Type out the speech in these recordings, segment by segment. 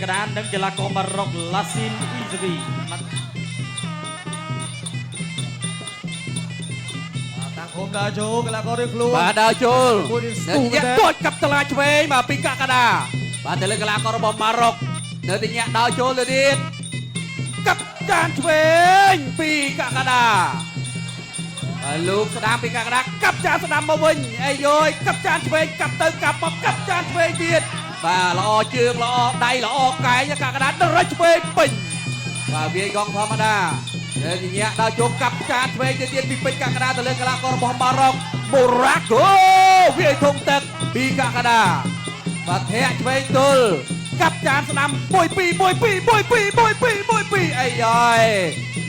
ระดานนักกีฬากอมารอกลาซินอีสวีต่างคมดาวโจกีฬากอเรียกลูก បាទដល់ចូលអ្នកទាត់កាប់តឡាឆ្វេងមកពីកាកាដាបាទទៅលើកីឡាកររបស់ម៉ារ៉ុកនៅទីញាក់ដល់ចូលទៅទៀតកាប់ចានឆ្វេងពីកាកាដាហើយលោកស្ដាមពីកាកាដាកាប់ចានស្ដាំមកវិញអីយយកាប់ចានឆ្វេងកាប់ទៅកាប់មកកាប់ចានឆ្វេងទៀតបាទល្អជើងល្អដៃល្អកាយកាកាដាដរិចឆ្វេងពេញបាទវាយកងធម្មតានៅទីញាក់ដល់ចូលកាប់ចានឆ្វេងទៅទៀតពីពេញកាកាដាទៅលើកីឡាកររបស់ម៉ារ៉ុកបូរ៉ាកូវាធំទឹកពីកាកាដាបាទធាក់ឆ្វេងទល់កាប់ចានស្ដាំ1 2 1 2 1 2 1 2 1 2 1 2អីហើយ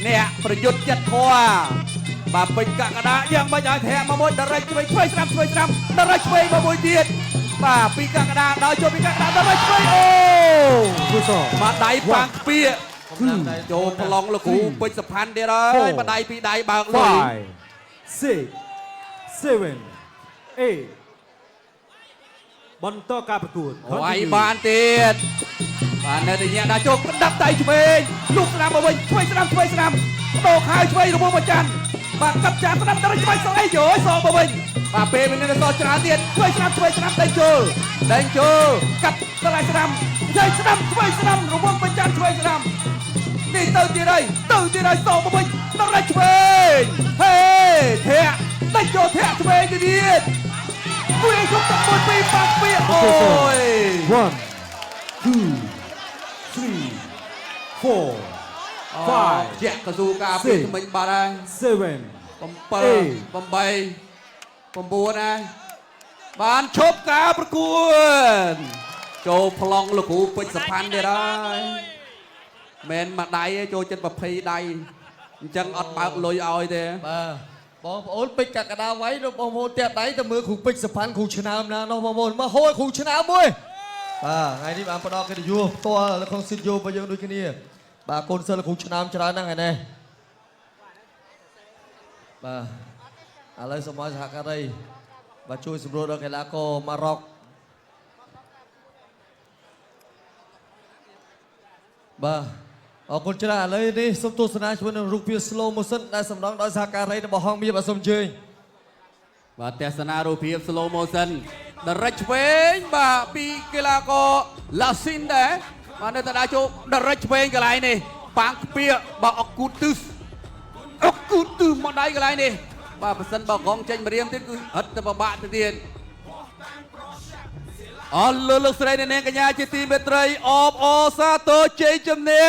អ្នកប្រយុទ្ធចិត្តធွာបាទពេញកាកាដាយ៉ាងមិនឲ្យធាក់មកមួយដរិចឆ្វេងឆ្វេងស្ដាំឆ្វេងស្ដាំដរិចឆ្វេងមកមួយទៀតបាទពីកាកាដាដល់ចូលពីកាកាដាដរិចឆ្វេងអូមកដៃប៉ាំងខ្ពៀចូលប្លង់លោកគ្រូពេជ្រសុផាន់ទៀតហើយមកដៃពីដៃបើកលុយ 6 7 8បន្តការប្រកួត វាយបានទៀតបាទនៅតែញាក់ដល់ចូលប្រដាប់ដៃឆ្វេងលោកស្ដាំមកវិញឆ្វេងស្ដាំឆ្វេងស្ដាំបដូរខោឆ្វេងរបស់មួយច័ន្ទបាទកាប់ចានស្ដាំដល់ឆ្វេងសងអីយោសងមកវិញបាទពេលមាននៅសច្រើនទៀតឆ្វេងស្ដាំដេញចូលកាប់ដល់ស្ដាំឆ្វេងស្ដាំរបស់មួយច័ន្ទឆ្វេងស្ដាំនេះទៅទៀតហើយសងមកវិញដល់ឆ្វេងហេធាក់ដេញចូលធាក់ឆ្វេងទៀតវាជុំទឹកមួយពីរប៉ាក់ពីអូយ 1 2 3 4 ជាក់កស៊ូការពីមិញបាត់ហើយ 5 7 8 9ហើយបានឈប់ការប្រកួតចូលប្លង់លោកគ្រូពេជ្រសុផាន់ទៀតហើយមិនមកដៃទេចូលចិត្ត20ដៃអញ្ចឹងអត់បើកលុយឲ្យទេបាទបងប្អូនពេជ្រកាកដាវៃនៅបងប្អូនទៀតដៃទៅមើលគ្រូពេជ្រសុផាន់គ្រូឆ្នើមណានោះបងប្អូនមកហូរគ្រូឆ្នើមមួយបាទថ្ងៃនេះបានផ្ដល់កិត្តិយសផ្ទាល់នៅក្នុងសិទ្ធិយោរបស់យើងដូចគ្នាបាទកូនសិស្សគ្រូឆ្នើមច្រើនណាស់ថ្ងៃនេះបាទឥឡូវសូមឲ្យសហការីបាទជួយសម្រួលដល់កីឡាករម៉ារ៉ុកបាទអរគុណច្រើនឥឡូវនេះសូមទស្សនាជាមួយនឹងរូបភាព slow motion ដែលសម្ដង់ដោយសហការីរបស់ហងមាសបាទសូមអញ្ជើញបាទទស្សនារូបភាព slow motion ដរិចឆ្វេងបាទពីកីឡាករឡាស៊ីនដែរបាទនៅតែដាក់ចូលដរិចឆ្វេងកន្លែងនេះប៉ាងខ្ពៀបាទអុកគូទឹសមកដៃកន្លែងនេះបាទប៉ះសិនបើកងចេញម្រាមទៀតគឺហិតទៅពិបាកទៅទៀតអរលោកស្រីអ្នកនាងកញ្ញាជាទីមេត្រីអបអរសាទរជ័យជំនះ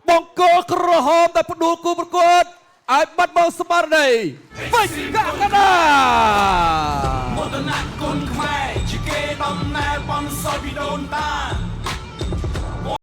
បង្គោលក្រហមដែលផ្ដួលគូប្រកួតឲ្យបាត់បង់ស្មារតីពេជ្រកាកាដាមោទនគុណខ្មែរជាគេដំណើរបំសោយពីដូនតា